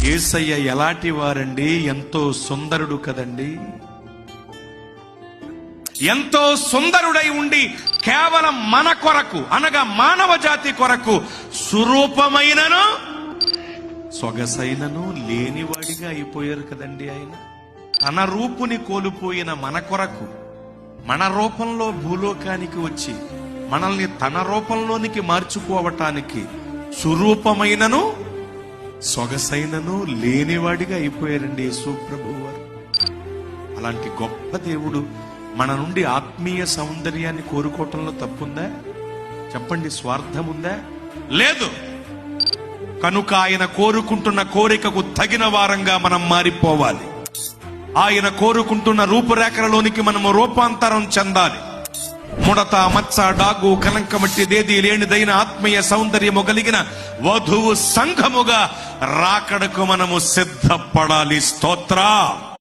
యేసయ్య ఎలాంటి వారండి? ఎంతో సుందరుడు కదండి. ఎంతో సుందరుడై ఉండి కేవలం మన కొరకు అనగా మానవ జాతి కొరకు సురూపమైనను సొగసైనను లేనివాడిగా అయిపోయారు కదండి. ఆయన తన రూపుని కోల్పోయిన మన కొరకు మన రూపంలో భూలోకానికి వచ్చి మనల్ని తన రూపంలోనికి మార్చుకోవటానికి సురూపమైనను సొగసైనను లేనివాడిగా అయిపోయారండి యేసు ప్రభువు వారు. అలాంటి గొప్ప దేవుడు మన నుండి ఆత్మీయ సౌందర్యాన్ని కోరుకోవటంలో తప్పుందా? చెప్పండి. స్వార్థం ఉందా? లేదు. కనుక ఆయన కోరుకుంటున్న కోరికకు తగిన వారంగా మనం మారిపోవాలి. ఆయన కోరుకుంటున్న రూపురేఖలలోనికి మనము రూపాంతరం చెందాలి. ముడత, మచ్చ, డాగు, కలంకమట్టిదేది లేనిదైన ఆత్మీయ సౌందర్యము కలిగిన వధువు సంఘముగా రాకడకు మనము సిద్ధపడాలి. స్తోత్ర.